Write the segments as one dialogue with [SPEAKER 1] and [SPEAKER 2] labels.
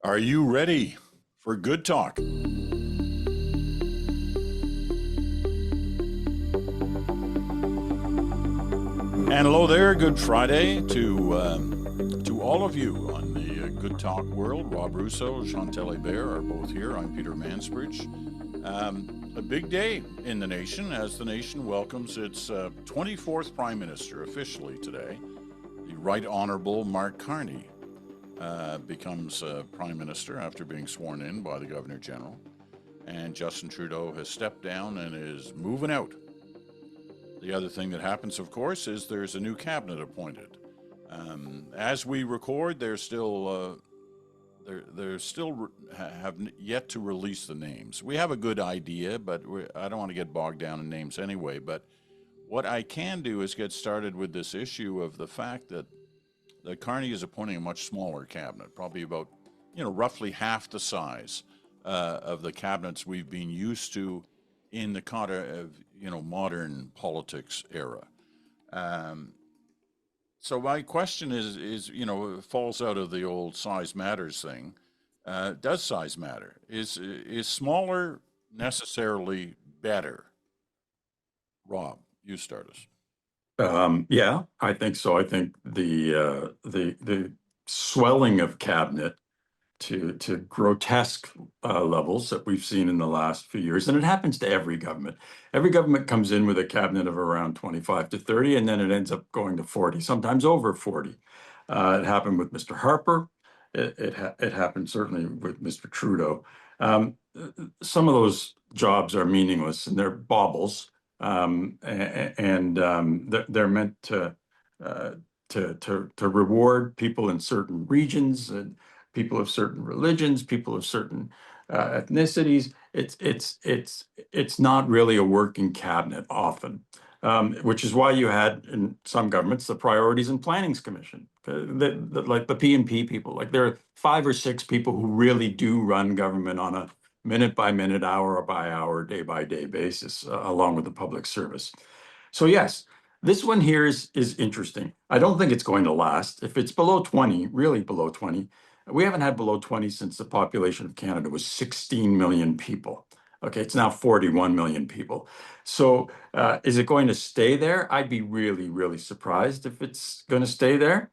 [SPEAKER 1] Are you ready for good talk? And hello there, good Friday to all of you on the Good Talk world. Rob Russo, Chantal and Rob are both here. I'm Peter Mansbridge. A big day in the nation as the nation welcomes its 24th Prime Minister officially today. The Right Honourable Mark Carney becomes Prime Minister after being sworn in by the Governor General. And Justin Trudeau has stepped down and is moving out. The other thing that happens, of course, is there's a new cabinet appointed. As we record, they're still have yet to release the names. We have a good idea, but I don't want to get bogged down in names anyway. But what I can do is get started with this issue of the fact that Carney is appointing a much smaller cabinet, probably about, roughly half the size of the cabinets we've been used to in the kind of, modern politics era. So my question is, it falls out of the old size matters thing. Does size matter? Is smaller necessarily better? Rob, you start us.
[SPEAKER 2] Yeah, I think so. I think the swelling of cabinet to grotesque levels that we've seen in the last few years, and it happens to every government. Every government comes in with a cabinet of around 25 to 30, and then it ends up going to 40, sometimes over 40. It happened with Mr. Harper. It happened certainly with Mr. Trudeau. Some of those jobs are meaningless and they're baubles. They're meant to reward people in certain regions and people of certain religions, people of certain ethnicities. It's not really a working cabinet often, which is why you had in some governments the Priorities and Plannings Commission, like the P&P people. Like there are 5 or 6 people who really do run government on a minute by minute, hour by hour, day by day basis, along with the public service. So yes, this one here is interesting. I don't think it's going to last. If it's below 20, really below 20, we haven't had below 20 since the population of Canada was 16 million people. Okay, it's now 41 million people. So is it going to stay there? I'd be really, really surprised if it's going to stay there.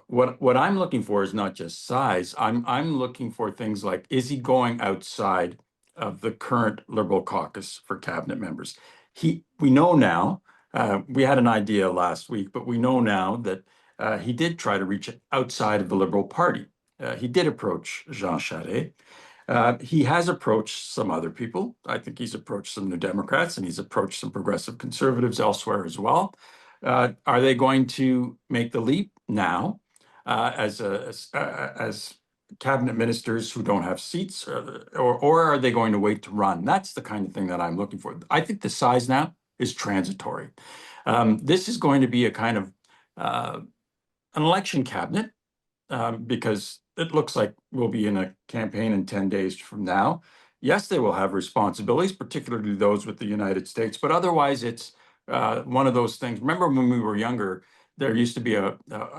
[SPEAKER 2] What I'm looking for is not just size. I'm looking for things like, is he going outside of the current Liberal caucus for cabinet members? We know now, we had an idea last week, but we know now that he did try to reach outside of the Liberal Party. He did approach Jean Charest. He has approached some other people. I think he's approached some New Democrats and he's approached some progressive conservatives elsewhere as well. Are they going to make the leap now as cabinet ministers who don't have seats, or are they going to wait to run? That's the kind of thing that I'm looking for. I think the size now is transitory. This is going to be a kind of an election cabinet because it looks like we'll be in a campaign in 10 days from now. Yes, they will have responsibilities, particularly those with the United States, but otherwise it's one of those things. Remember when we were younger, there used to be a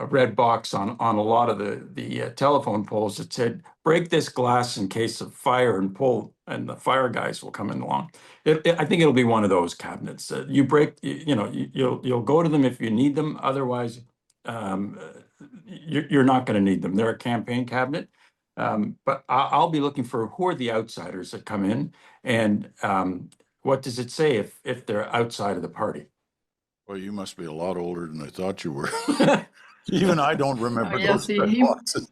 [SPEAKER 2] red box on a lot of the telephone poles that said, break this glass in case of fire and pull, and the fire guys will come in along. I think it'll be one of those cabinets. You break, you'll go to them if you need them. Otherwise, you're not going to need them. They're a campaign cabinet. But I'll be looking for who are the outsiders that come in, and what does it say if they're outside of the party?
[SPEAKER 1] Well, you must be a lot older than I thought you were. Even I don't remember
[SPEAKER 3] yes,
[SPEAKER 1] those boxes.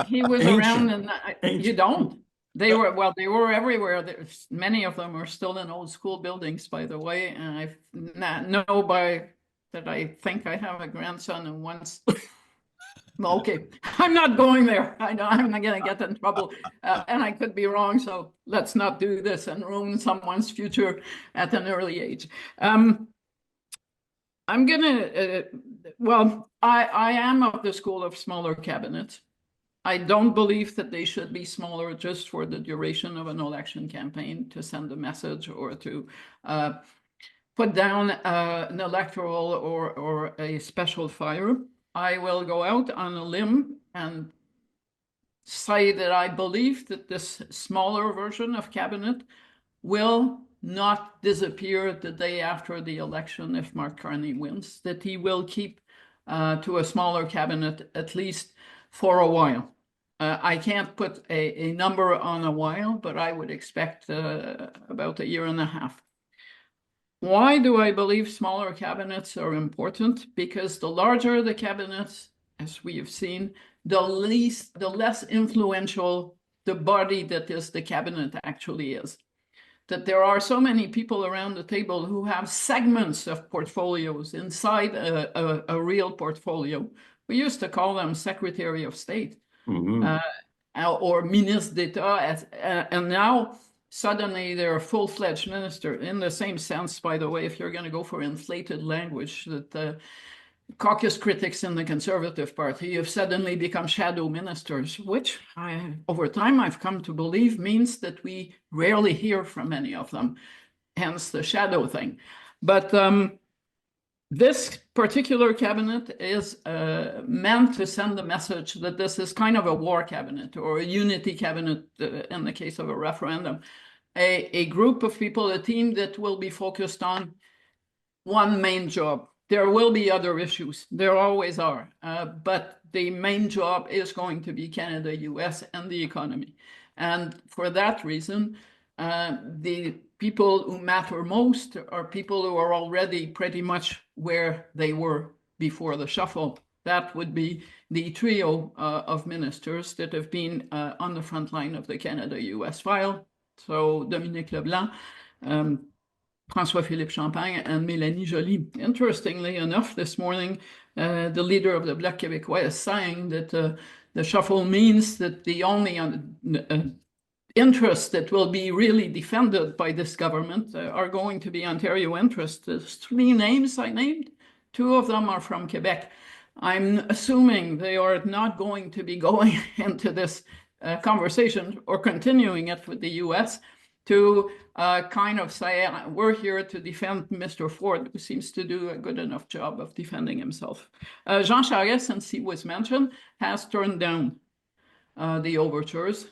[SPEAKER 3] He was around, and you don't. They were everywhere. Many of them are still in old school buildings, by the way. And I think I have a grandson who once. Okay, I'm not going there. I know I'm not going to get in trouble, and I could be wrong. So let's not do this and ruin someone's future at an early age. I'm gonna. I am of the school of smaller cabinets. I don't believe that they should be smaller just for the duration of an election campaign to send a message or to put down an electoral or a special fire. I will go out on a limb and say that I believe that this smaller version of cabinet will not disappear the day after the election if Mark Carney wins, that he will keep to a smaller cabinet at least for a while. I can't put a number on a while, but I would expect about a year and a half. Why do I believe smaller cabinets are important? Because the larger the cabinets, as we have seen, the less influential the body that is the cabinet actually is. That there are so many people around the table who have segments of portfolios inside a real portfolio. We used to call them Secretary of State or Ministre d'État, and now suddenly they're a full-fledged minister. In the same sense, by the way, if you're going to go for inflated language, that caucus critics in the Conservative Party have suddenly become shadow ministers, which over time I've come to believe means that we rarely hear from any of them, hence the shadow thing. But this particular cabinet is meant to send the message that this is kind of a war cabinet or a unity cabinet in the case of a referendum. A group of people, a team that will be focused on one main job. There will be other issues. There always are. But the main job is going to be Canada, US, and the economy. And for that reason, the people who matter most are people who are already pretty much where they were before the shuffle. That would be the trio of ministers that have been on the front line of the Canada-US file. So Dominique Leblanc, François-Philippe Champagne, and Mélanie Joly. Interestingly enough, this morning, the leader of the Bloc Québécois is saying that the shuffle means that the only interests that will be really defended by this government are going to be Ontario interests. There's 3 names I named. 2 of them are from Quebec. I'm assuming they are not going to be going into this conversation or continuing it with the US to kind of say, we're here to defend Mr. Ford, who seems to do a good enough job of defending himself. Jean Charest, since he was mentioned, has turned down the overtures.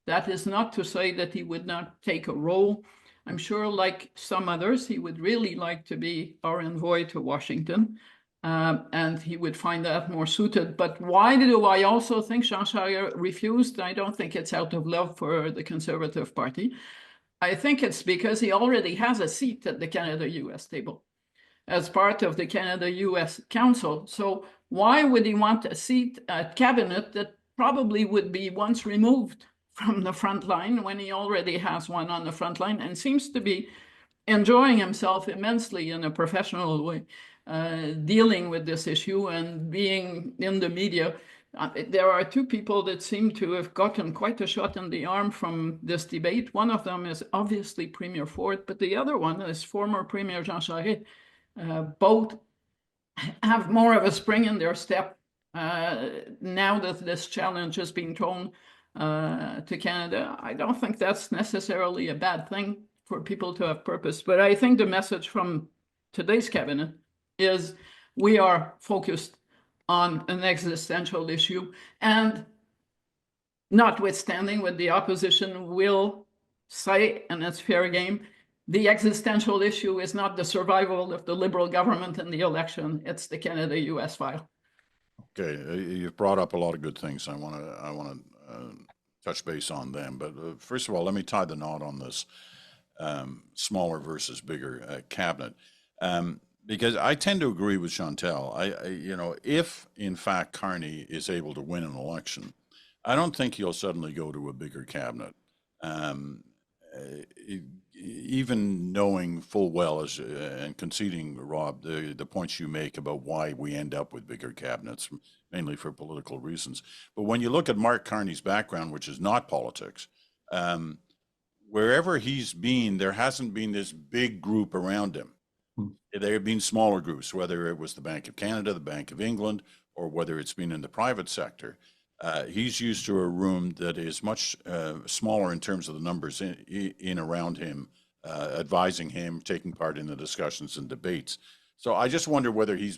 [SPEAKER 3] That is not to say that he would not take a role. I'm sure, like some others, he would really like to be our envoy to Washington, and he would find that more suited. But why do I also think Jean Charest refused? I don't think it's out of love for the Conservative Party. I think it's because he already has a seat at the Canada-US table as part of the Canada-US Council. So why would he want a seat at cabinet that probably would be once removed from the front line when he already has one on the front line and seems to be enjoying himself immensely in a professional way, dealing with this issue and being in the media. There are 2 people that seem to have gotten quite a shot in the arm from this debate. One of them is obviously Premier Ford, but the other one is former Premier Jean Charest. Both have more of a spring in their step now that this challenge is being thrown to Canada. I don't think that's necessarily a bad thing for people to have purpose, but I think the message from today's cabinet is we are focused on an existential issue, and notwithstanding what the opposition will say, and it's fair game, the existential issue is not the survival of the Liberal government in the election, it's the Canada-US file.
[SPEAKER 1] Okay, you've brought up a lot of good things. I want to touch base on them, but first of all, let me tie the knot on this smaller versus bigger cabinet. Because I tend to agree with Chantal. If in fact Carney is able to win an election, I don't think he'll suddenly go to a bigger cabinet. Even knowing full well and conceding, Rob, the points you make about why we end up with bigger cabinets, mainly for political reasons. But when you look at Mark Carney's background, which is not politics, wherever he's been, there hasn't been this big group around him. There have been smaller groups, whether it was the Bank of Canada, the Bank of England, or whether it's been in the private sector. He's used to a room that is much smaller in terms of the numbers in around him, advising him, taking part in the discussions and debates. So I just wonder whether he's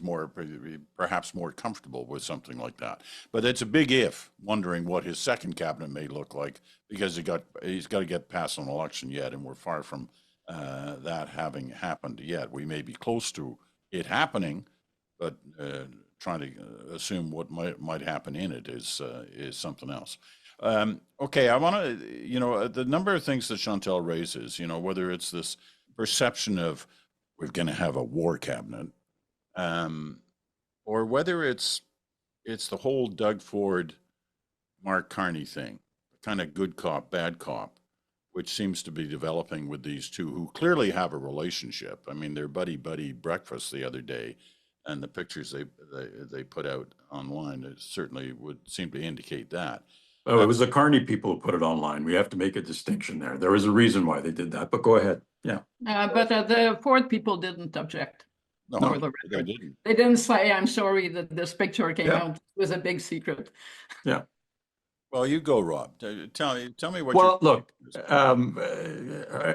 [SPEAKER 1] perhaps more comfortable with something like that. But it's a big if, wondering what his second cabinet may look like, because he's got to get past an election yet, and we're far from that having happened yet. We may be close to it happening, but trying to assume what might happen in it is something else. Okay, I want to, the number of things that Chantal raises, whether it's this perception of we're going to have a war cabinet, or whether it's the whole Doug Ford, Mark Carney thing, kind of good cop, bad cop, which seems to be developing with these two who clearly have a relationship. I mean, their buddy breakfast the other day, and the pictures they put out online, it certainly would seem to indicate that.
[SPEAKER 2] Oh, it was the Carney people who put it online. We have to make a distinction there. There was a reason why they did that, but go ahead. Yeah.
[SPEAKER 3] But the Ford people didn't object.
[SPEAKER 1] No,
[SPEAKER 3] for the
[SPEAKER 1] they
[SPEAKER 3] record.
[SPEAKER 1] didn't.
[SPEAKER 3] They didn't say, "I'm sorry that this picture came
[SPEAKER 2] Yeah.
[SPEAKER 3] out." It was a big secret.
[SPEAKER 2] Yeah.
[SPEAKER 1] Well, you go, Rob. Tell me what.
[SPEAKER 2] Well, look.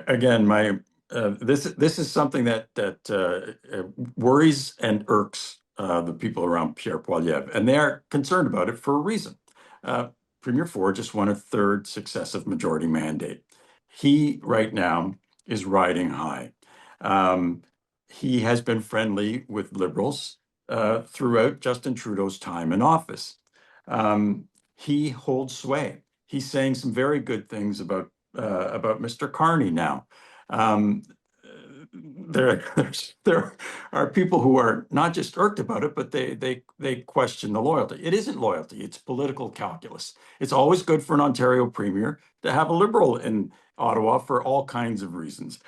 [SPEAKER 2] Again, this is something that worries and irks the people around Pierre Poilievre, and they are concerned about it for a reason. Premier Ford just won a third successive majority mandate. He right now is riding high. He has been friendly with Liberals throughout Justin Trudeau's time in office. He holds sway. He's saying some very good things about Mr. Carney now. There are people who are not just irked about it, but they question the loyalty. It isn't loyalty; it's political calculus. It's always good for an Ontario premier to have a Liberal in Ottawa for all kinds of reasons,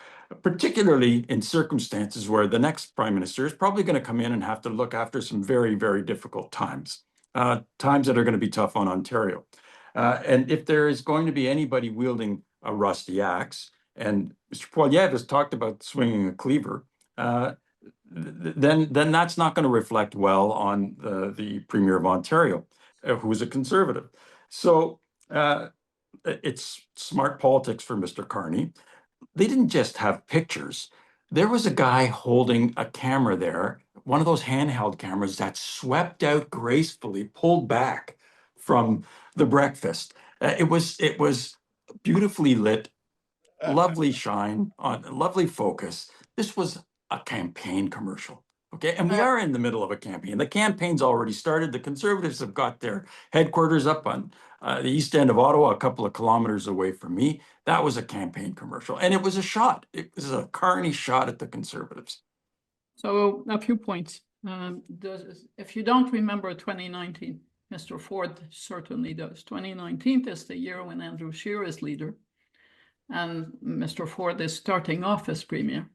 [SPEAKER 2] particularly in circumstances where the next prime minister is probably going to come in and have to look after some very, very difficult times, times that are going to be tough on Ontario. And if there is going to be anybody wielding a rusty axe, and Mr. Poilievre has talked about swinging a cleaver, then that's not going to reflect well on the Premier of Ontario, who is a conservative. So it's smart politics for Mr. Carney. They didn't just have pictures. There was a guy holding a camera there, one of those handheld cameras that swept out gracefully, pulled back from the breakfast. It was beautifully lit, lovely shine, lovely focus. This was a campaign commercial. Okay, and we are in the middle of a campaign. The campaign's already started. The Conservatives have got their headquarters up on the east end of Ottawa, a couple of kilometers away from me. That was a campaign commercial, and it was a shot. It was a Carney shot at the Conservatives.
[SPEAKER 3] So a few points. If you don't remember 2019, Mr. Ford certainly does. 2019 is the year when Andrew Scheer is leader, and Mr. Ford is starting off as premier,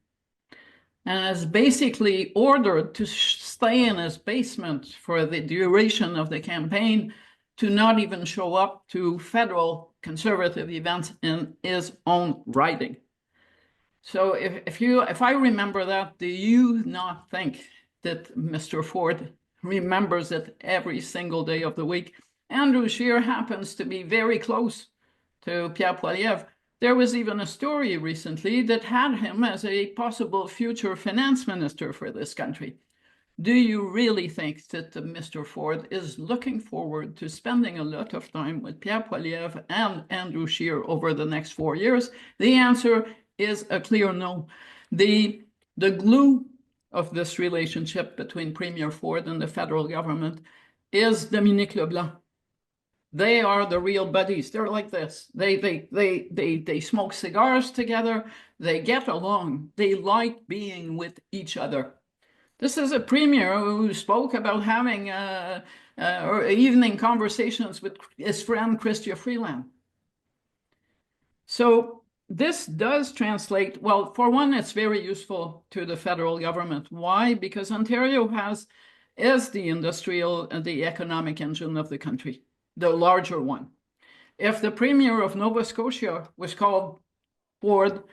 [SPEAKER 3] and is basically ordered to stay in his basement for the duration of the campaign, to not even show up to federal conservative events in his own riding. So if I remember that, do you not think that Mr. Ford remembers it every single day of the week? Andrew Scheer happens to be very close to Pierre Poilievre. There was even a story recently that had him as a possible future finance minister for this country. Do you really think that Mr. Ford is looking forward to spending a lot of time with Pierre Poilievre and Andrew Scheer over the next 4 years? The answer is a clear no. The glue of this relationship between Premier Ford and the federal government is Dominique Leblanc. They are the real buddies. They're like this. They smoke cigars together. They get along. They like being with each other. This is a premier who spoke about having evening conversations with his friend Chrystia Freeland. So this does translate, well, for one, it's very useful to the federal government. Why? Because Ontario is the industrial and the economic engine of the country, the larger one. If the premier of Nova Scotia was called Ford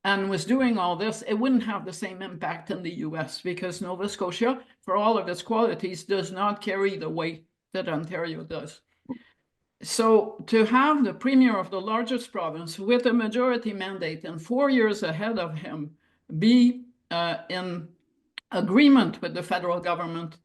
[SPEAKER 3] and was doing all this, it wouldn't have the same impact in the US, because Nova Scotia, for all of its qualities, does not carry the weight that Ontario does. So to have the premier of the largest province with a majority mandate and 4 years ahead of him be in agreement with the federal government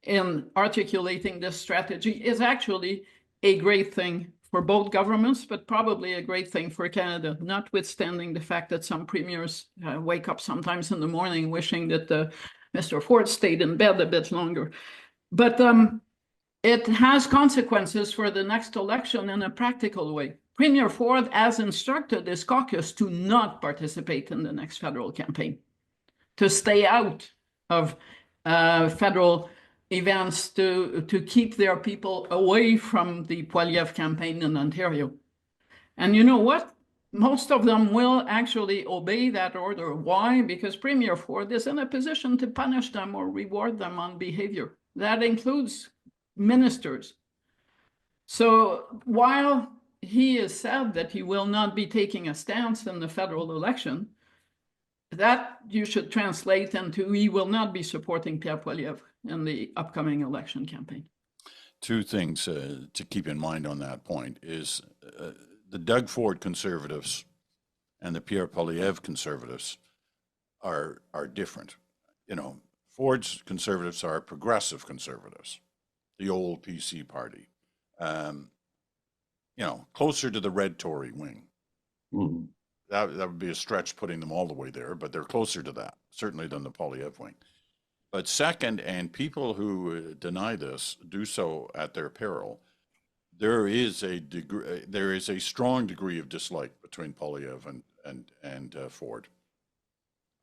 [SPEAKER 3] in articulating this strategy is actually a great thing for both governments, but probably a great thing for Canada, notwithstanding the fact that some premiers wake up sometimes in the morning wishing that Mr. Ford stayed in bed a bit longer. But it has consequences for the next election in a practical way. Premier Ford has instructed his caucus to not participate in the next federal campaign, to stay out of federal events, to keep their people away from the Poilievre campaign in Ontario. And you know what? Most of them will actually obey that order. Why? Because Premier Ford is in a position to punish them or reward them on behavior. That includes ministers. So while he has said that he will not be taking a stance in the federal election, that you should translate into he will not be supporting Pierre Poilievre in the upcoming election campaign.
[SPEAKER 1] Two things to keep in mind on that point is the Doug Ford Conservatives and the Pierre Poilievre Conservatives are different. You know, Ford's Conservatives are progressive Conservatives, the old PC party, you know, closer to the red Tory wing.
[SPEAKER 2] Mm-hmm.
[SPEAKER 1] That would be a stretch putting them all the way there, but they're closer to that, certainly than the Poilievre wing. But second, and people who deny this do so at their peril, there is a strong degree of dislike between Poilievre and Ford.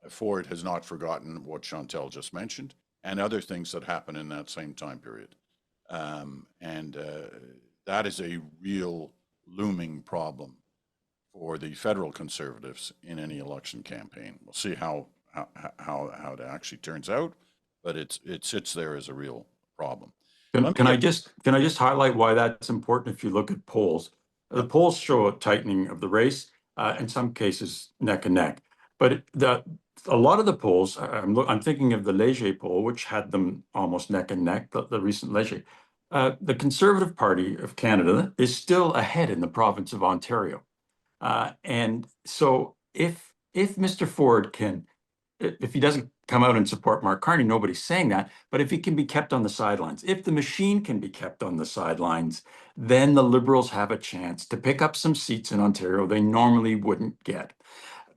[SPEAKER 1] Ford has not forgotten what Chantal just mentioned and other things that happened in that same time period. That is a real looming problem for the federal Conservatives in any election campaign. We'll see how it actually turns out, but it sits there as a real problem.
[SPEAKER 2] Can I just highlight why that's important? If you look at polls, the polls show a tightening of the race, in some cases neck and neck. But a lot of the polls, I'm thinking of the Léger poll, which had them almost neck and neck. The recent Léger, the Conservative Party of Canada is still ahead in the province of Ontario. And so if Mr. Ford if he doesn't come out and support Mark Carney, nobody's saying that, but if he can be kept on the sidelines, if the machine can be kept on the sidelines, then the Liberals have a chance to pick up some seats in Ontario they normally wouldn't get.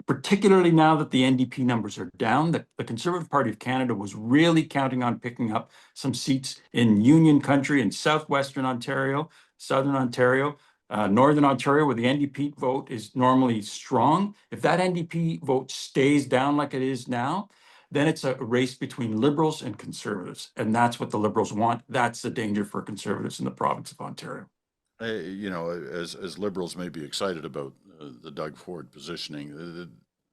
[SPEAKER 2] Particularly now that the NDP numbers are down, the Conservative Party of Canada was really counting on picking up some seats in Union Country in southwestern Ontario, southern Ontario, Northern Ontario, where the NDP vote is normally strong. If that NDP vote stays down like it is now, then it's a race between Liberals and Conservatives. And that's what the Liberals want. That's the danger for Conservatives in the province of Ontario.
[SPEAKER 1] You know, as Liberals may be excited about the Doug Ford positioning,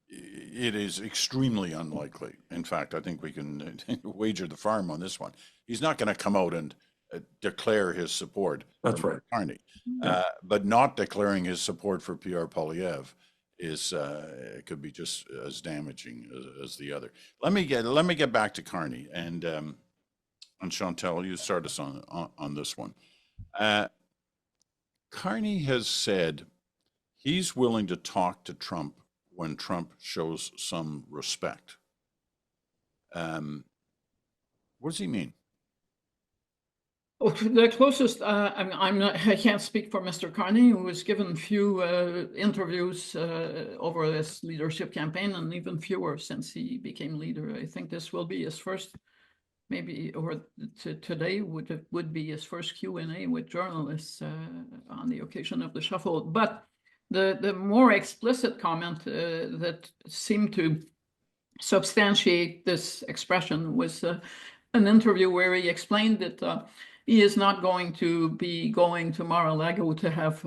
[SPEAKER 1] it is extremely unlikely. In fact, I think we can wager the farm on this one. He's not going to come out and declare his support
[SPEAKER 2] That's
[SPEAKER 1] for
[SPEAKER 2] right.
[SPEAKER 1] Carney, but not declaring his support for Pierre Poilievre is could be just as damaging as the other. Let me get back to Carney and Chantal, you start us on this one. Carney has said he's willing to talk to Trump when Trump shows some respect. What does he mean?
[SPEAKER 3] Oh, the closest, I can't speak for Mr. Carney, who was given few interviews over his leadership campaign, and even fewer since he became leader. I think this will be his first, maybe, or today would be his first Q&A with journalists on the occasion of the shuffle. But the more explicit comment that seemed to substantiate this expression was an interview where he explained that he is not going to be going to Mar-a-Lago to have,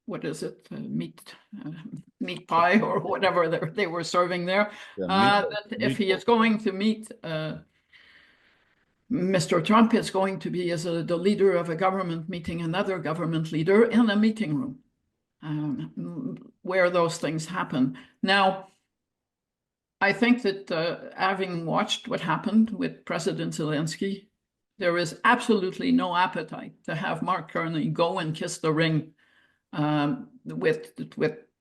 [SPEAKER 3] what is it, meat pie or whatever they were serving there. If he is going to meet Mr. Trump, is going to be as the leader of a government meeting another government leader in a meeting room where those things happen. Now, I think that having watched what happened with President Zelensky, there is absolutely no appetite to have Mark Carney go and kiss the ring with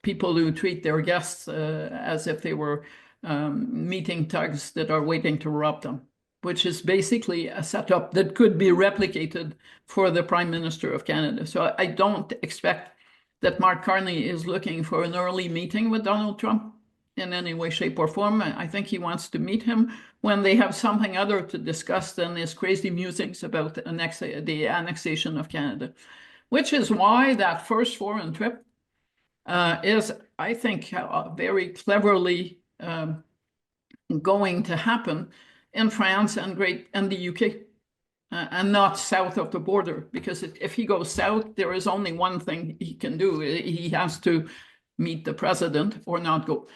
[SPEAKER 3] people who treat their guests as if they were meeting thugs that are waiting to rob them, which is basically a setup that could be replicated for the Prime Minister of Canada. So I don't expect that Mark Carney is looking for an early meeting with Donald Trump in any way, shape, or form. I think he wants to meet him when they have something other to discuss than his crazy musings about the annexation of Canada, which is why that first foreign trip is, I think, very cleverly going to happen in France and the UK. And not south of the border, because if he goes south, there is only one thing he can do. He has to meet the president or not go.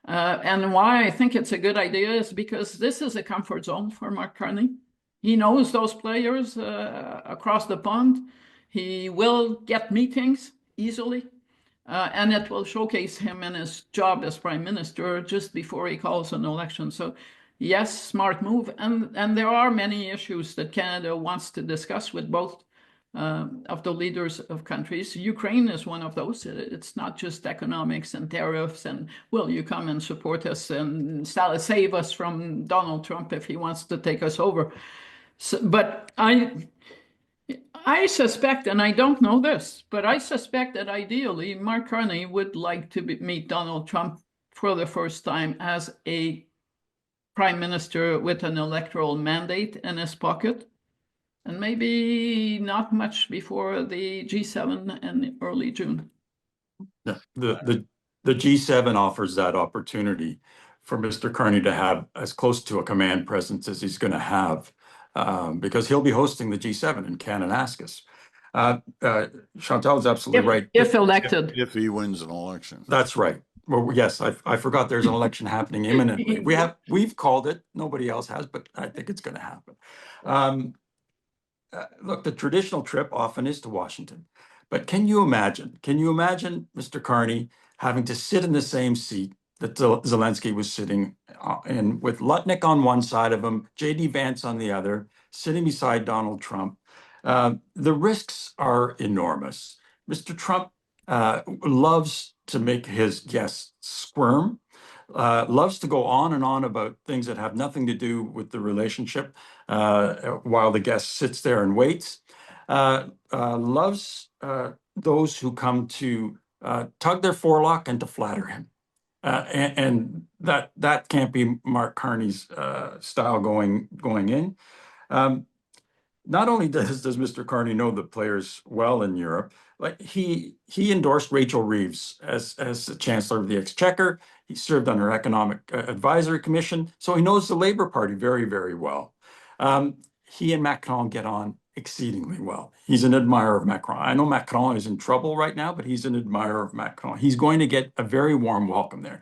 [SPEAKER 3] And why I think it's a good idea is because this is a comfort zone for Mark Carney. He knows those players across the pond. He will get meetings easily, and it will showcase him in his job as prime minister just before he calls an election. So yes, smart move. And there are many issues that Canada wants to discuss with both of the leaders of countries. Ukraine is one of those. It's not just economics and tariffs and will you come and support us and save us from Donald Trump if he wants to take us over. So, but I suspect, and I don't know this, but I suspect that ideally Mark Carney would like to meet Donald Trump for the first time as a prime minister with an electoral mandate in his pocket, and maybe not much before the G7 in early June.
[SPEAKER 2] Yeah, the G7 offers that opportunity for Mr. Carney to have as close to a command presence as he's going to have, because he'll be hosting the G7 in Kananaskis. Chantal is absolutely right.
[SPEAKER 3] If elected.
[SPEAKER 1] If he wins an election.
[SPEAKER 2] That's right. Well, yes, I forgot there's an election happening imminently. We've called it. Nobody else has, but I think it's going to happen. Look, the traditional trip often is to Washington, but can you imagine Mr. Carney having to sit in the same seat that Zelensky was sitting in, with Lutnick on one side of him, J.D. Vance on the other, sitting beside Donald Trump? The risks are enormous. Mr. Trump loves to make his guests squirm, loves to go on and on about things that have nothing to do with the relationship while the guest sits there and waits. Loves those who come to tug their forelock and to flatter him. And that can't be Mark Carney's style going in. Not only does Mr. Carney know the players well in Europe, like he endorsed Rachel Reeves as the Chancellor of the Exchequer. He served on her Economic Advisory Commission, so he knows the Labour Party very, very well. He and Macron get on exceedingly well. He's an admirer of Macron. I know Macron is in trouble right now, but he's an admirer of Macron. He's going to get a very warm welcome there.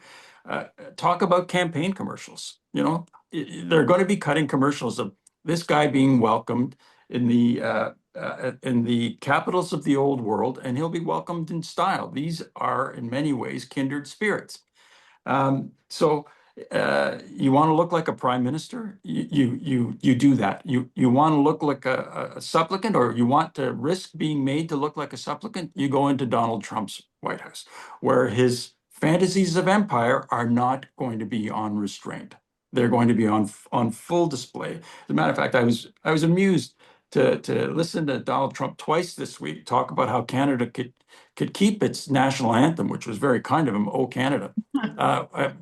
[SPEAKER 2] Talk about campaign commercials. You know, they're going to be cutting commercials of this guy being welcomed in the capitals of the old world, and he'll be welcomed in style. These are, in many ways, kindred spirits. So you want to look like a prime minister, you do that. You want to look like a supplicant, or you want to risk being made to look like a supplicant, you go into Donald Trump's White House, where his fantasies of empire are not going to be on restraint. They're going to be on full display. As a matter of fact, I was amused to listen to Donald Trump twice this week talk about how Canada could keep its national anthem, which was very kind of him, "Oh Canada,"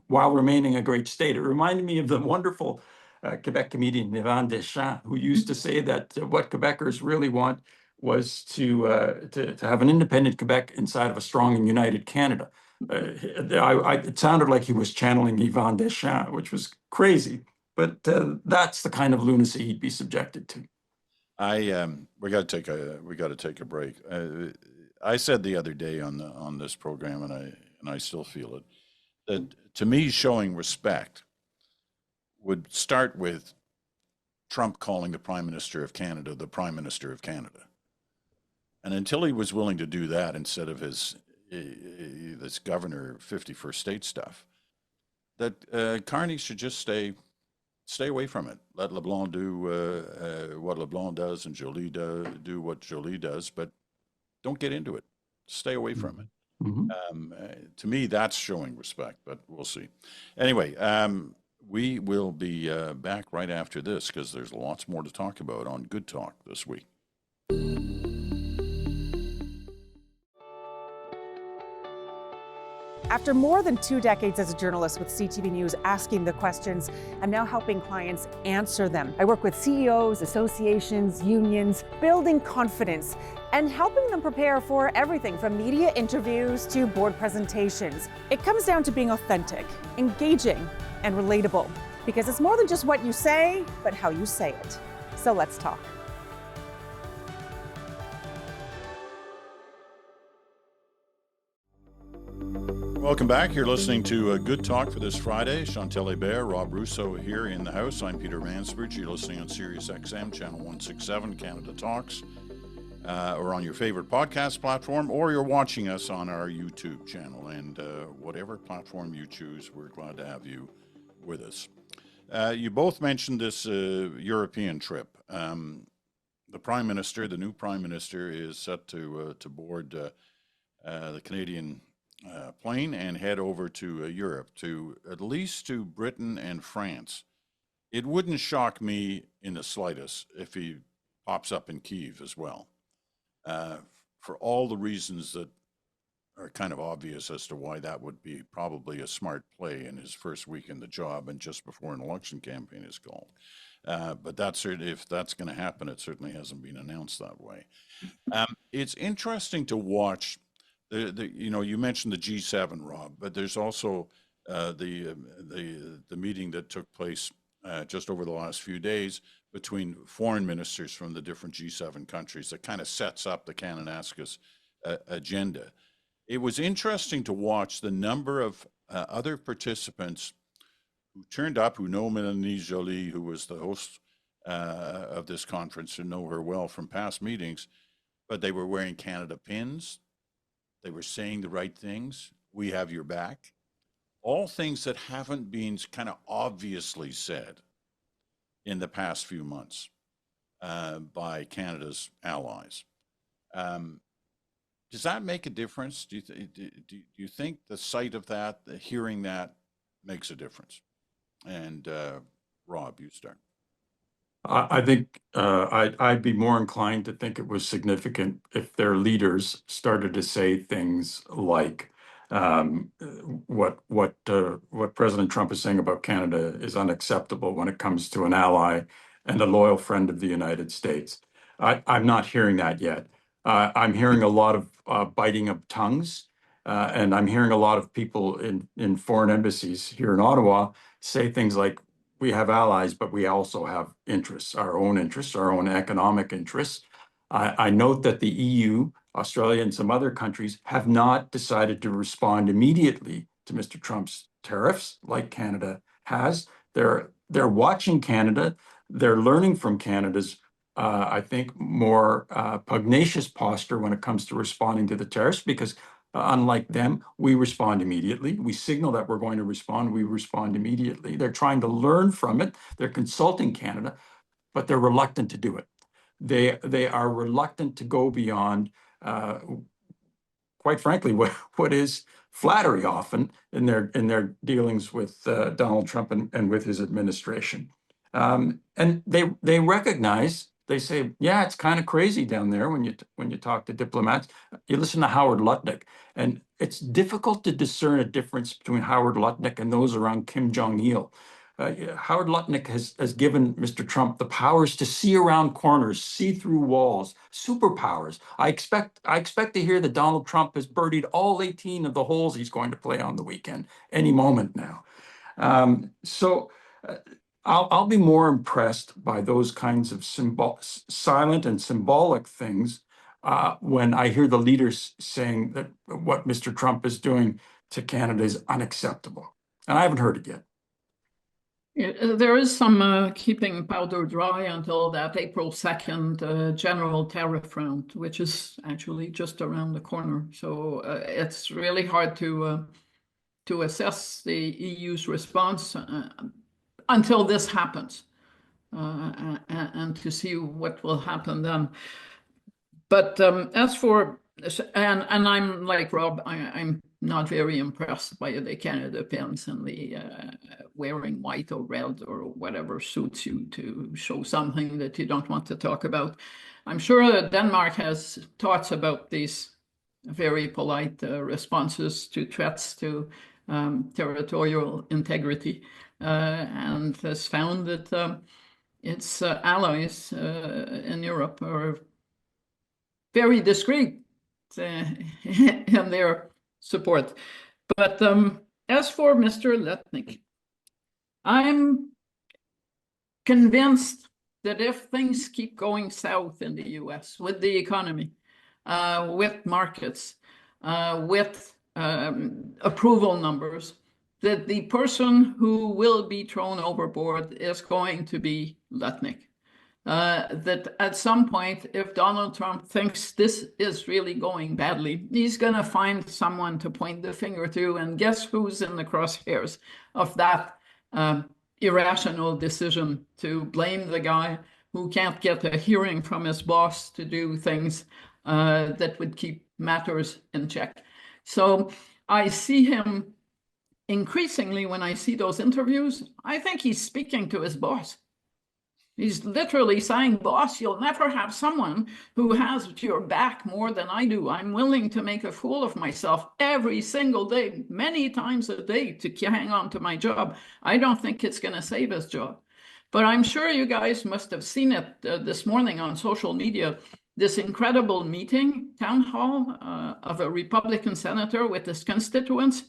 [SPEAKER 2] while remaining a great state. It reminded me of the wonderful Quebec comedian Yvan Deschamps, who used to say that what Quebecers really want was to have an independent Quebec inside of a strong and united Canada. It sounded like he was channeling Yvan Deschamps, which was crazy, but that's the kind of lunacy he'd be subjected to.
[SPEAKER 1] We got to take a break. I said the other day on this program, and I still feel it, that to me showing respect would start with Trump calling the Prime Minister of Canada the Prime Minister of Canada, and until he was willing to do that instead of this governor 51st state stuff, that Carney should just stay away from it. Let LeBlanc do what LeBlanc does, and Jolie do what Jolie does, but don't get into it. Stay away from it. To me, that's showing respect, but we'll see. Anyway, we will be back right after this because there's lots more to talk about on Good Talk this week.
[SPEAKER 4] After more than 2 decades as a journalist with CTV News asking the questions, I'm now helping clients answer them. I work with CEOs, associations, unions, building confidence and helping them prepare for everything from media interviews to board presentations. It comes down to being authentic, engaging, and relatable, because it's more than just what you say, but how you say it. So let's talk.
[SPEAKER 1] Welcome back. You're listening to Good Talk for this Friday. Chantal and Rob Russo here in the house. I'm Peter Mansbridge. You're listening on Sirius XM, Channel 167, Canada Talks, or on your favorite podcast platform, or you're watching us on our YouTube channel. And whatever platform you choose, we're glad to have you with us. You both mentioned this European trip. The Prime Minister, the new Prime Minister, is set to board the Canadian plane and head over to Europe, to at least to Britain and France. It wouldn't shock me in the slightest if he pops up in Kyiv as well, for all the reasons that are kind of obvious as to why that would be probably a smart play in his first week in the job and just before an election campaign is called. But that's if that's going to happen, it certainly hasn't been announced that way. It's interesting to watch. You mentioned the G7, Rob, but there's also the meeting that took place just over the last few days between foreign ministers from the different G7 countries that kind of sets up the Kananaskis agenda. It was interesting to watch the number of other participants who turned up, who know Mélanie Joly, who was the host of this conference, who know her well from past meetings, but they were wearing Canada pins. They were saying the right things. We have your back. All things that haven't been kind of obviously said in the past few months by Canada's allies. Does that make a difference? Do you think the sight of that, the hearing that, makes a difference? And Rob, you start.
[SPEAKER 2] I think I'd be more inclined to think it was significant if their leaders started to say things like what President Trump is saying about Canada is unacceptable when it comes to an ally and a loyal friend of the United States. I'm not hearing that yet. I'm hearing a lot of biting of tongues, and I'm hearing a lot of people in foreign embassies here in Ottawa say things like, we have allies, but we also have interests, our own economic interests. I note that the EU, Australia, and some other countries have not decided to respond immediately to Mr. Trump's tariffs like Canada has. They're watching Canada. They're learning from Canada's, I think, more pugnacious posture when it comes to responding to the tariffs, because unlike them, we respond immediately. We signal that we're going to respond. We respond immediately. They're trying to learn from it. They're consulting Canada, but they're reluctant to do it. They are reluctant to go beyond, quite frankly, what is flattery often in their dealings with Donald Trump and with his administration. And they recognize. They say, yeah, it's kind of crazy down there when you talk to diplomats. You listen to Howard Lutnick, and it's difficult to discern a difference between Howard Lutnick and those around Kim Jong-il. Howard Lutnick has given Mr. Trump the powers to see around corners, see through walls, superpowers. I expect to hear that Donald Trump has birdied all 18 of the holes he's going to play on the weekend any moment now. I'll be more impressed by those kinds of silent and symbolic things when I hear the leaders saying that what Mr. Trump is doing to Canada is unacceptable. And I haven't heard it yet.
[SPEAKER 3] There is some keeping powder dry until that April 2nd general tariff round, which is actually just around the corner. So it's really hard to assess the EU's response until this happens, and to see what will happen then. But as for and I'm like Rob, I'm not very impressed by the Canada pins and the wearing white or red or whatever suits you to show something that you don't want to talk about. I'm sure that Denmark has thoughts about these very polite responses to threats to territorial integrity, and has found that its allies in Europe are very discreet in their support. But as for Mr. Letnick, I'm convinced that if things keep going south in the US with the economy, with markets, with approval numbers, that the person who will be thrown overboard is going to be Letnick. That at some point, if Donald Trump thinks this is really going badly, he's going to find someone to point the finger to. And guess who's in the crosshairs of that irrational decision to blame the guy who can't get a hearing from his boss to do things that would keep matters in check. So I see him increasingly when I see those interviews, I think he's speaking to his boss. He's literally saying, boss, you'll never have someone who has your back more than I do. I'm willing to make a fool of myself every single day, many times a day, to hang on to my job. I don't think it's going to save his job. But I'm sure you guys must have seen it this morning on social media, this incredible meeting, town hall of a Republican senator with his constituents.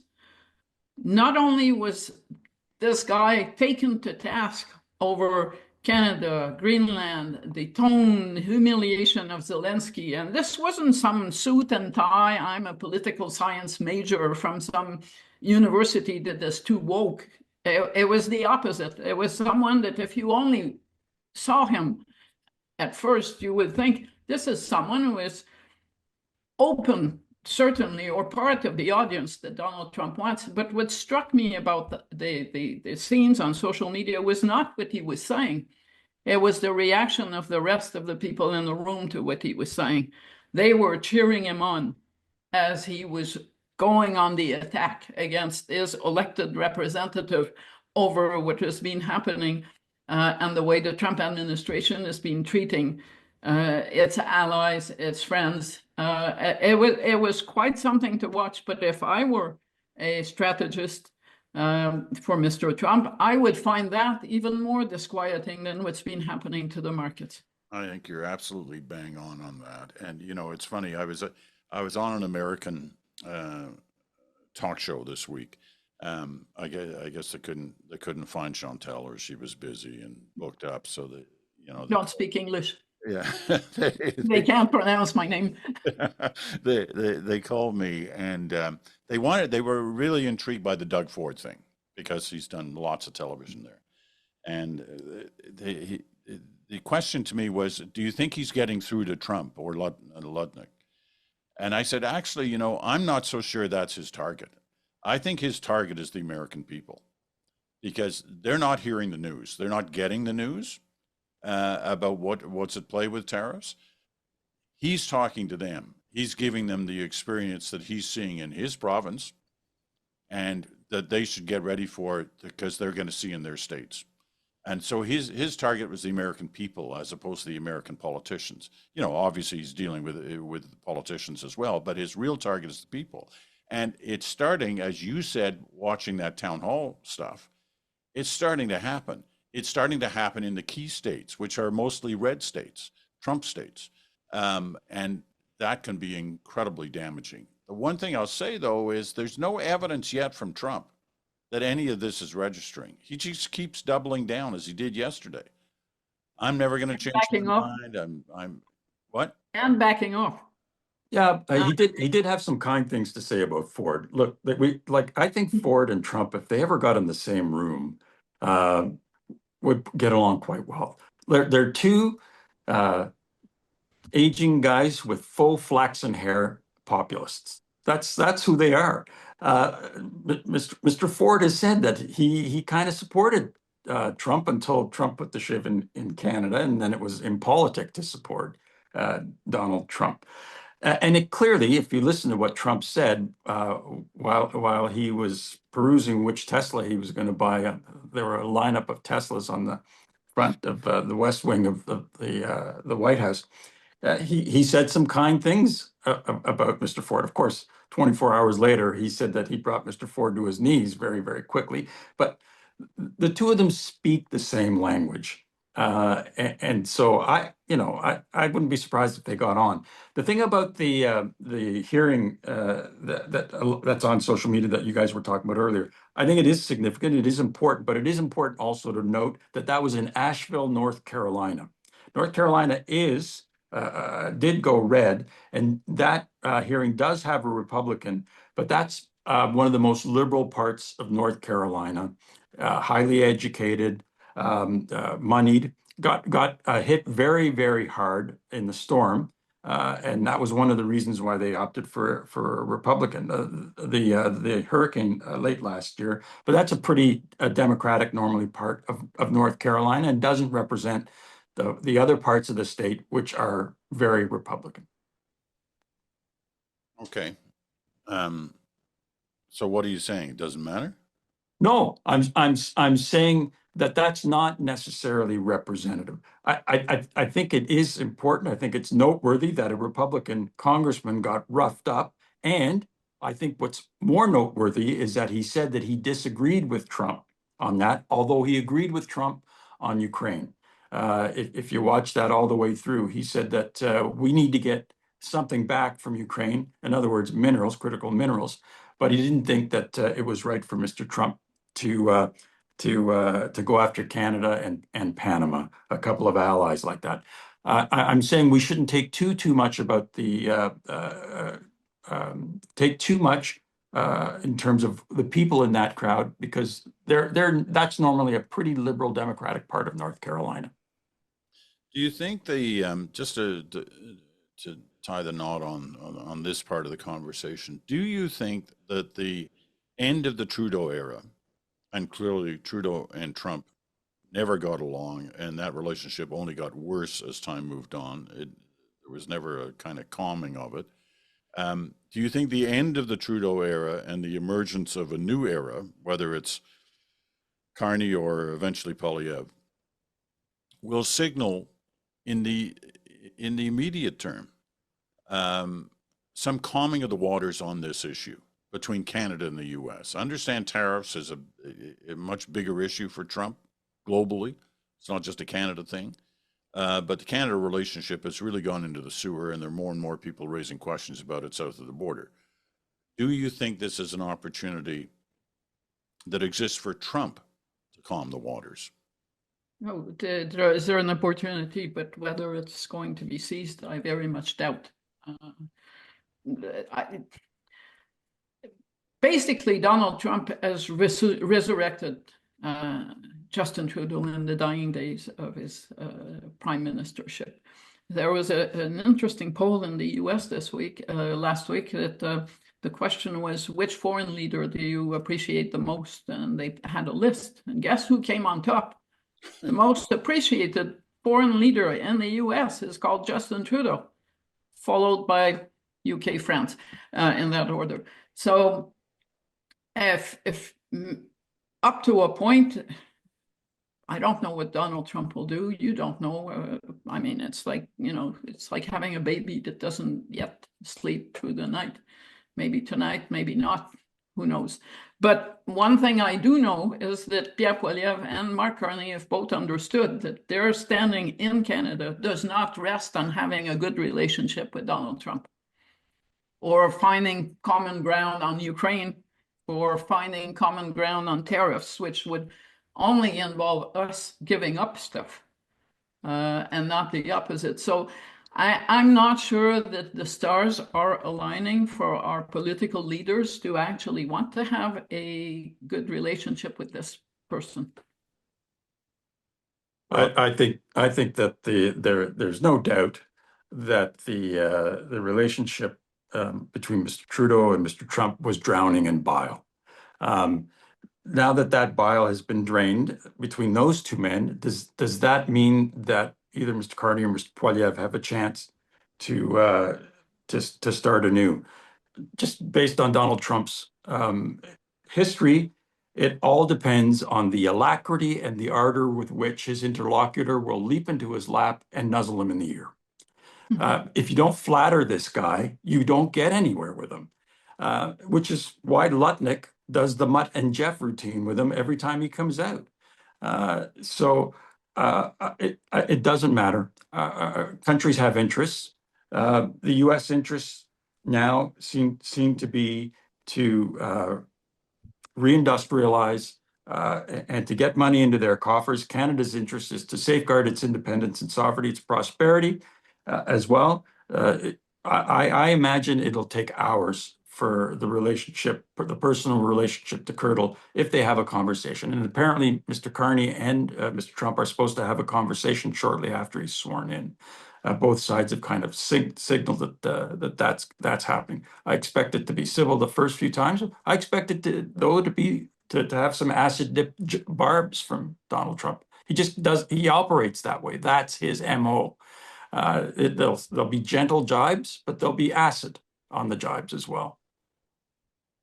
[SPEAKER 3] Not only was this guy taken to task over Canada, Greenland, the tone, humiliation of Zelensky. And this wasn't some suit and tie, I'm a political science major from some university that is too woke. It was the opposite. It was someone that if you only saw him at first, you would think this is someone who is open, certainly, or part of the audience that Donald Trump wants. But what struck me about the scenes on social media was not what he was saying. It was the reaction of the rest of the people in the room to what he was saying. They were cheering him on as he was going on the attack against his elected representative over what has been happening and the way the Trump administration has been treating its allies, its friends. It was quite something to watch. But if I were a strategist for Mr. Trump, I would find that even more disquieting than what's been happening to the markets.
[SPEAKER 1] I think you're absolutely bang on that. And you know, it's funny. I was on an American talk show this week. I guess they couldn't find Chantal, or she was busy and booked up. So that
[SPEAKER 3] don't speak English.
[SPEAKER 1] Yeah,
[SPEAKER 3] they can't pronounce my name.
[SPEAKER 1] they called me, and they were really intrigued by the Doug Ford thing because he's done lots of television there. And the question to me was, do you think he's getting through to Trump or Ludnick? And I said, actually, I'm not so sure that's his target. I think his target is the American people, because they're not hearing the news. They're not getting the news about what's at play with tariffs. He's talking to them. He's giving them the experience that he's seeing in his province, and that they should get ready for it because they're going to see in their states. And so his target was the American people as opposed to the American politicians. Obviously he's dealing with politicians as well, but his real target is the people. And it's starting, as you said, watching that town hall stuff, it's starting to happen. It's starting to happen in the key states, which are mostly red states, Trump states. And that can be incredibly damaging. The one thing I'll say, though, is there's no evidence yet from Trump that any of this is registering. He just keeps doubling down as he did yesterday. I'm never going to change my mind. I'm what?
[SPEAKER 3] And backing off.
[SPEAKER 2] Yeah, he did have some kind things to say about Ford. Look, I think Ford and Trump, if they ever got in the same room, would get along quite well. They're two aging guys with full flaxen hair populists. That's who they are. Mr. Ford has said that he kind of supported Trump until Trump put the shiv in Canada, and then it was impolitic to support Donald Trump. And it clearly, if you listen to what Trump said while he was perusing which Tesla he was going to buy, there were a lineup of Teslas on the front of the West Wing of the White House. He said some kind things about Mr. Ford. Of course, 24 hours later, he said that he brought Mr. Ford to his knees very, very quickly. But the two of them speak the same language. And so I wouldn't be surprised if they got on. The thing about the hearing that's on social media that you guys were talking about earlier, I think it is significant. It is important, but it is important also to note that that was in Asheville, North Carolina. North Carolina did go red, and that hearing does have a Republican, but that's one of the most liberal parts of North Carolina, highly educated, moneyed, got hit very, very hard in the storm. And that was one of the reasons why they opted for a Republican, the hurricane late last year. But that's a pretty Democratic normally part of North Carolina and doesn't represent the other parts of the state, which are very Republican.
[SPEAKER 1] Okay. So what are you saying? It doesn't matter?
[SPEAKER 2] No, I'm saying that that's not necessarily representative. I think it is important. I think it's noteworthy that a Republican congressman got roughed up. And I think what's more noteworthy is that he said that he disagreed with Trump on that, although he agreed with Trump on Ukraine. If you watch that all the way through, he said that we need to get something back from Ukraine. In other words, minerals, critical minerals. But he didn't think that it was right for Mr. Trump to go after Canada and Panama, a couple of allies like that. I'm saying we shouldn't take too much about take too much in terms of the people in that crowd, because that's normally a pretty liberal Democratic part of North Carolina.
[SPEAKER 1] Do you think just to tie the knot on this part of the conversation, do you think that the end of the Trudeau era, and clearly Trudeau and Trump never got along, and that relationship only got worse as time moved on? There was never a kind of calming of it. Do you think the end of the Trudeau era and the emergence of a new era, whether it's Carney or eventually Poilievre, will signal in the immediate term some calming of the waters on this issue between Canada and the U.S.? I understand tariffs is a much bigger issue for Trump globally. It's not just a Canada thing. But the Canada relationship has really gone into the sewer, and there are more and more people raising questions about it south of the border. Do you think this is an opportunity that exists for Trump to calm the waters?
[SPEAKER 3] No, is there an opportunity, but whether it's going to be seized, I very much doubt. Basically, Donald Trump has resurrected Justin Trudeau in the dying days of his prime ministership. There was an interesting poll in the U.S. last week, that the question was, which foreign leader do you appreciate the most? And they had a list, and guess who came on top? The most appreciated foreign leader in the U.S. is called Justin Trudeau, followed by UK, France, in that order. So if up to a point, I don't know what Donald Trump will do. You don't know. I mean, it's like, it's like having a baby that doesn't yet sleep through the night. Maybe tonight, maybe not. Who knows? But one thing I do know is that Pierre Poilievre and Mark Carney have both understood that their standing in Canada does not rest on having a good relationship with Donald Trump, or finding common ground on Ukraine, or finding common ground on tariffs, which would only involve us giving up stuff and not the opposite. So I'm not sure that the stars are aligning for our political leaders to actually want to have a good relationship with this person.
[SPEAKER 2] I think that there's no doubt that the relationship between Mr. Trudeau and Mr. Trump was drowning in bile. Now that bile has been drained between those two men, does that mean that either Mr. Carney or Mr. Poilievre have a chance to to start anew. Just based on Donald Trump's history, it all depends on the alacrity and the ardor with which his interlocutor will leap into his lap and nuzzle him in the ear. If you don't flatter this guy, you don't get anywhere with him, which is why Lutnick does the Mutt and Jeff routine with him every time he comes out. It doesn't matter. Countries have interests. The U.S. interests now seem to be to reindustrialize and to get money into their coffers. Canada's interest is to safeguard its independence and sovereignty, its prosperity as well. I imagine it'll take hours for the relationship, for the personal relationship to curdle if they have a conversation. And apparently Mr. Carney and Mr. Trump are supposed to have a conversation shortly after he's sworn in. Both sides have kind of signaled that that's happening. I expect it to be civil the first few times. I expect it to have some acid dip barbs from Donald Trump. He operates that way. That's his MO. There'll be gentle jibes, but there'll be acid on the jibes as well.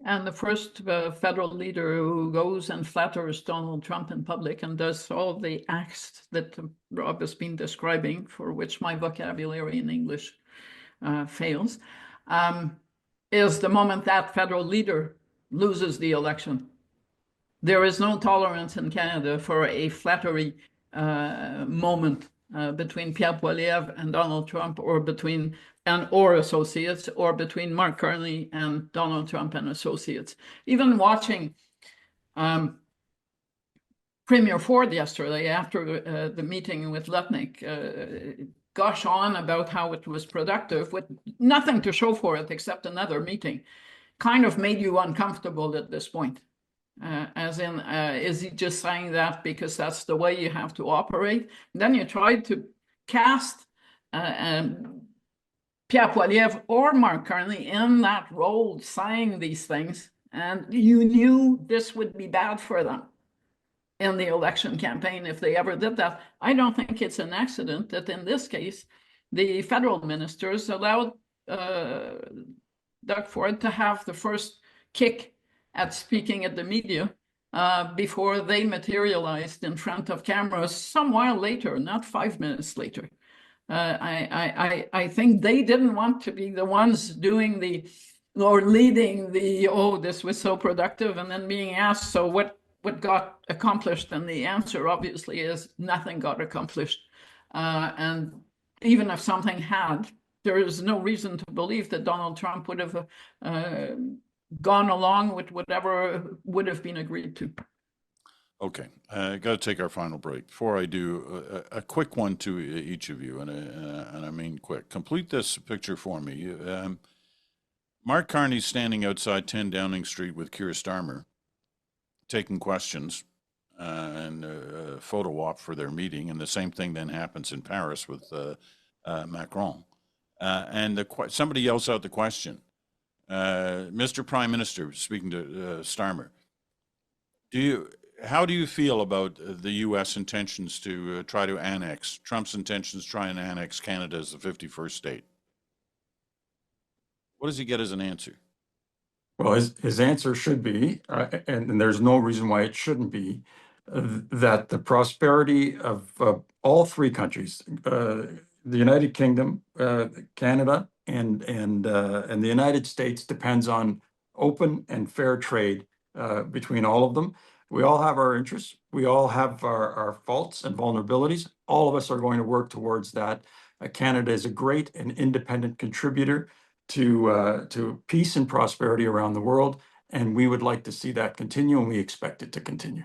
[SPEAKER 3] And the first federal leader who goes and flatters Donald Trump in public and does all the acts that Rob has been describing, for which my vocabulary in English fails, is the moment that federal leader loses the election. There is no tolerance in Canada for a flattery moment between Pierre Poilievre and Donald Trump, or associates, or between Mark Carney and Donald Trump and associates. Even watching Premier Ford yesterday after the meeting with Lutnick gush on about how it was productive with nothing to show for it except another meeting, kind of made you uncomfortable at this point. As in, is he just saying that because that's the way you have to operate? And then you tried to cast Pierre Poilievre or Mark Carney in that role, saying these things, and you knew this would be bad for them in the election campaign if they ever did that. I don't think it's an accident that in this case, the federal ministers allowed Doug Ford to have the first kick at speaking at the media before they materialized in front of cameras some while later, not 5 minutes later. I think they didn't want to be the ones doing leading this was so productive, and then being asked, so what got accomplished? And the answer obviously is nothing got accomplished. And even if something had, there is no reason to believe that Donald Trump would have gone along with whatever would have been agreed to.
[SPEAKER 1] Okay, I got to take our final break. Before I do, a quick one to each of you, and I mean quick. Complete this picture for me. Mark Carney's standing outside 10 Downing Street with Keir Starmer, taking questions and a photo op for their meeting, and the same thing then happens in Paris with Macron. And somebody yells out the question. Mr. Prime Minister, speaking to Starmer, how do you feel about the U.S. intentions to try to annex, Trump's intentions to try and annex Canada as the 51st state? What does he get as an answer?
[SPEAKER 2] Well, his answer should be, and there's no reason why it shouldn't be, that the prosperity of all three countries, the United Kingdom, Canada, and the United States, depends on open and fair trade between all of them. We all have our interests. We all have our faults and vulnerabilities. All of us are going to work towards that. Canada is a great and independent contributor to peace and prosperity around the world, and we would like to see that continue, and we expect it to continue.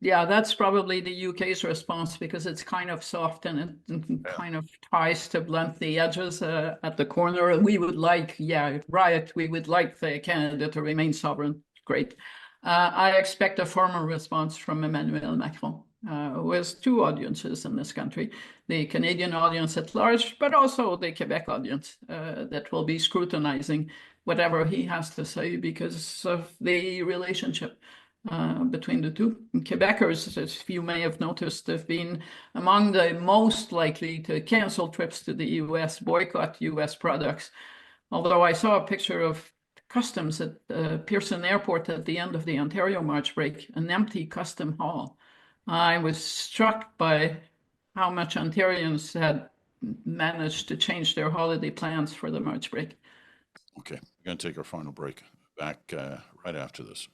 [SPEAKER 3] Yeah, that's probably the UK's response, because it's kind of soft and it kind of tries to blunt the edges at the corner. We would like, we would like Canada to remain sovereign. Great. I expect a firmer response from Emmanuel Macron, who has two audiences in this country, the Canadian audience at large, but also the Quebec audience that will be scrutinizing whatever he has to say because of the relationship between the two. And Quebecers, as you may have noticed, have been among the most likely to cancel trips to the US, boycott US products. Although I saw a picture of customs at Pearson Airport at the end of the Ontario March break, an empty custom hall. I was struck by how much Ontarians had managed to change their holiday plans for the March break.
[SPEAKER 1] Okay, we're going to take our final break. Back right after this.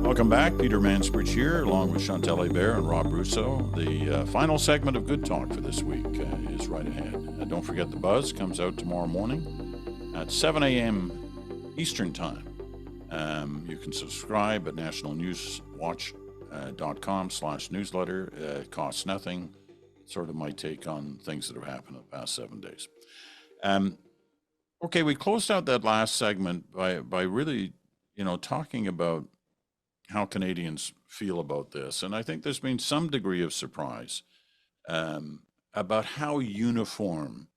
[SPEAKER 1] Welcome back. Peter Mansbridge here, along with Chantal and Rob Rousseau. The final segment of Good Talk for this week is right ahead. Don't forget The Buzz comes out tomorrow morning at 7 a.m. Eastern Time. You can subscribe at nationalnewswatch.com/newsletter. It costs nothing. Sort of my take on things that have happened in the past 7 days. Okay, we closed out that last segment by really, talking about how Canadians feel about this. And I think there's been some degree of surprise about how uniform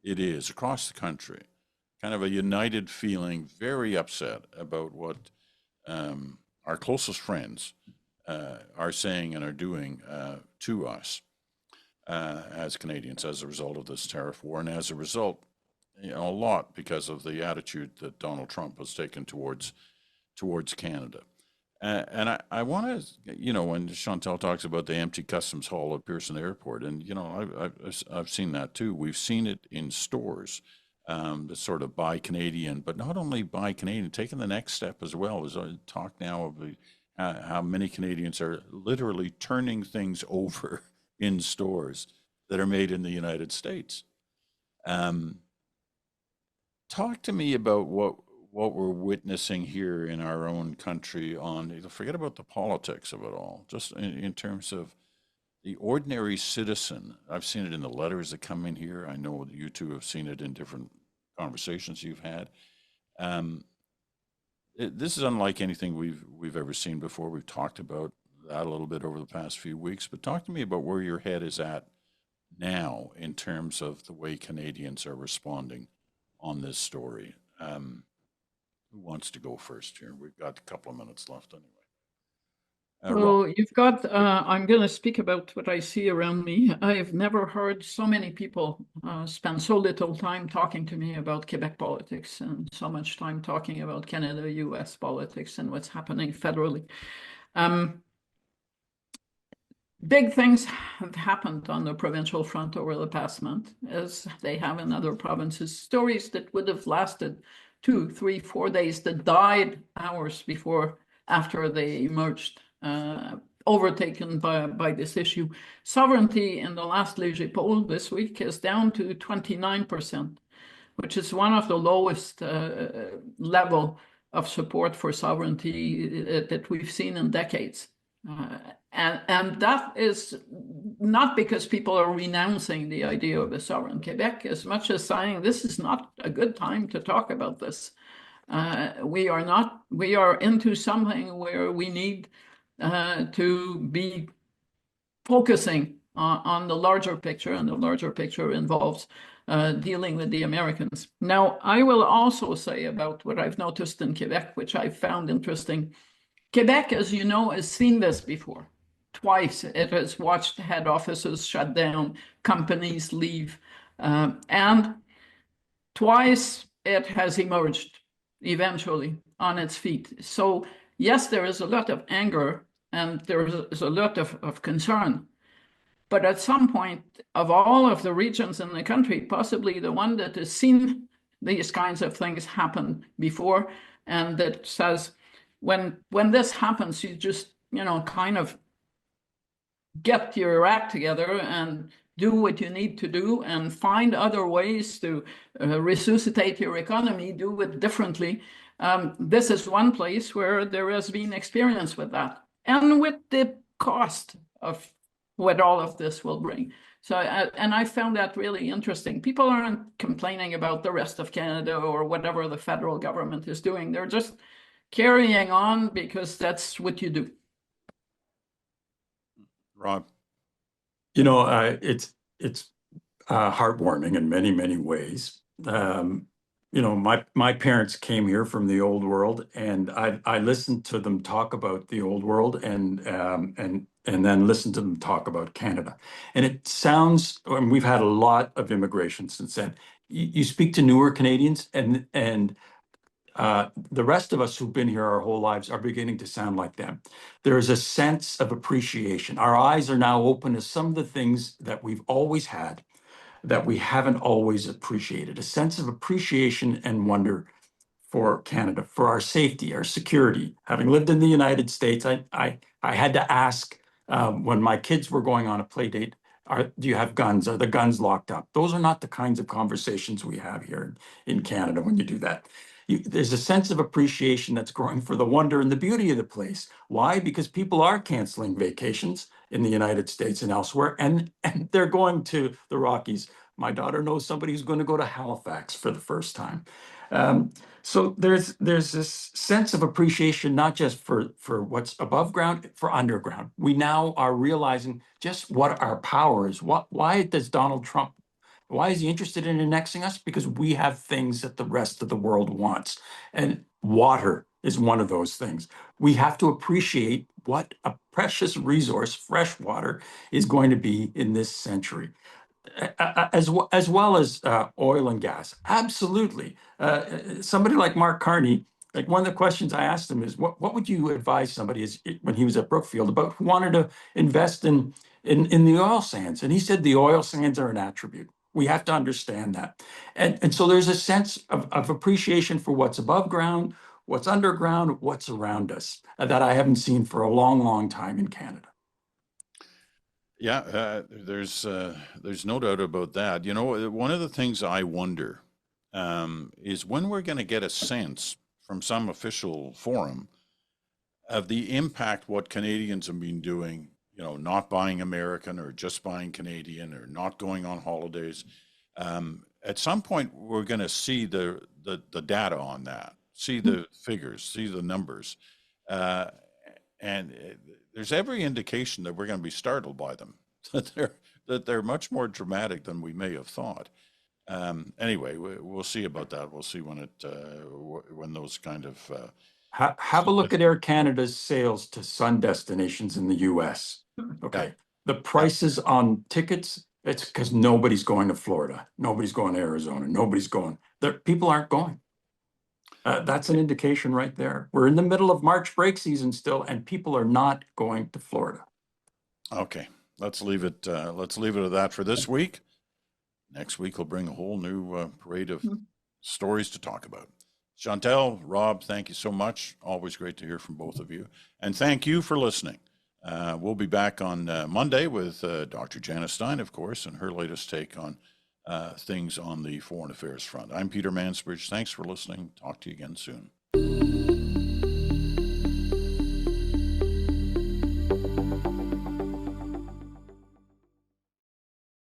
[SPEAKER 1] it is across the country. Kind of a united feeling, very upset about what our closest friends are saying and are doing to us as Canadians as a result of this tariff war. And as a result, a lot because of the attitude that Donald Trump has taken towards Canada. And I want to, when Chantal talks about the empty customs hall at Pearson Airport, and, I've seen that too. We've seen it in stores, the sort of buy Canadian, but not only buy Canadian, taking the next step as well. As I talk now of how many Canadians are literally turning things over in stores that are made in the United States. Talk to me about what we're witnessing here in our own country forget about the politics of it all, just in terms of the ordinary citizen. I've seen it in the letters that come in here. I know you two have seen it in different conversations you've had. This is unlike anything we've ever seen before. We've talked about that a little bit over the past few weeks, but talk to me about where your head is at now in terms of the way Canadians are responding on this story. Who wants to go first here? We've got a couple of minutes left anyway.
[SPEAKER 3] Well, you've got, I'm going to speak about what I see around me. I've never heard so many people spend so little time talking to me about Quebec politics and so much time talking about Canada-US politics and what's happening federally. Big things have happened on the provincial front over the past month, as they have in other provinces. Stories that would have lasted 2, 3, 4 days that died hours after they emerged, overtaken by this issue. Sovereignty in the last Léger poll this week is down to 29%, which is one of the lowest level of support for sovereignty that we've seen in decades. And that is not because people are renouncing the idea of a sovereign Quebec, as much as saying this is not a good time to talk about this. We are into something where we need to be focusing on the larger picture, and the larger picture involves dealing with the Americans. Now, I will also say about what I've noticed in Quebec, which I found interesting. Quebec, as you know, has seen this before. Twice it has watched head offices shut down, companies leave, and twice it has emerged eventually on its feet. So yes, there is a lot of anger and there is a lot of concern. But at some point, of all of the regions in the country, possibly the one that has seen these kinds of things happen before, and that says, when this happens, you just, kind of get your act together and do what you need to do and find other ways to resuscitate your economy, do it differently. This is one place where there has been experience with that, and with the cost of what all of this will bring. So, and I found that really interesting. People aren't complaining about the rest of Canada or whatever the federal government is doing. They're just carrying on because that's what you do.
[SPEAKER 1] Rob?
[SPEAKER 2] It's heartwarming in many, many ways. My parents came here from the old world, and I listened to them talk about the old world, and then listened to them talk about Canada. And it sounds, and we've had a lot of immigration since then. You speak to newer Canadians, and the rest of us who've been here our whole lives are beginning to sound like them. There is a sense of appreciation. Our eyes are now open to some of the things that we've always had that we haven't always appreciated, a sense of appreciation and wonder for Canada, for our safety, our security. Having lived in the United States, I had to ask when my kids were going on a play date, do you have guns? Are the guns locked up? Those are not the kinds of conversations we have here in Canada when you do that. There's a sense of appreciation that's growing for the wonder and the beauty of the place. Why? Because people are canceling vacations in the United States and elsewhere, and they're going to the Rockies. My daughter knows somebody who's going to go to Halifax for the first time. So there's this sense of appreciation, not just for what's above ground, for underground. We now are realizing just what our power is. Why does Donald Trump, why is he interested in annexing us? Because we have things that the rest of the world wants. And water is one of those things. We have to appreciate what a precious resource fresh water is going to be in this century. As well as oil and gas. Absolutely. Somebody like Mark Carney, like one of the questions I asked him is, what would you advise somebody when he was at Brookfield about who wanted to invest in the oil sands? And he said the oil sands are an attribute. We have to understand that. And so there's a sense of appreciation for what's above ground, what's underground, what's around us that I haven't seen for a long, long time in Canada.
[SPEAKER 1] Yeah, there's no doubt about that. You know, one of the things I wonder is when we're going to get a sense from some official forum of the impact what Canadians have been doing, you know, not buying American or just buying Canadian or not going on holidays. At some point, we're going to see the data on that, see the figures, see the numbers. And there's every indication that we're going to be startled by them, that they're much more dramatic than we may have thought. Anyway, we'll see about that. We'll see when those kind of
[SPEAKER 2] have a look at Air Canada's sales to sun destinations in the U.S. Okay, the prices on tickets. It's because nobody's going to Florida, nobody's going to Arizona, nobody's going there. People aren't going. That's an indication right there. We're in the middle of March break season still, and people are not going to Florida.
[SPEAKER 1] Okay, let's leave it. Let's leave it at that for this week. Next week will bring a whole new parade of stories to talk about. Chantal, Rob, thank you so much. Always great to hear from both of you, and thank you for listening. We'll be back on Monday with Dr. Janice Stein, of course, and her latest take on things on the foreign affairs front. I'm Peter Mansbridge. Thanks for listening. Talk to you again soon.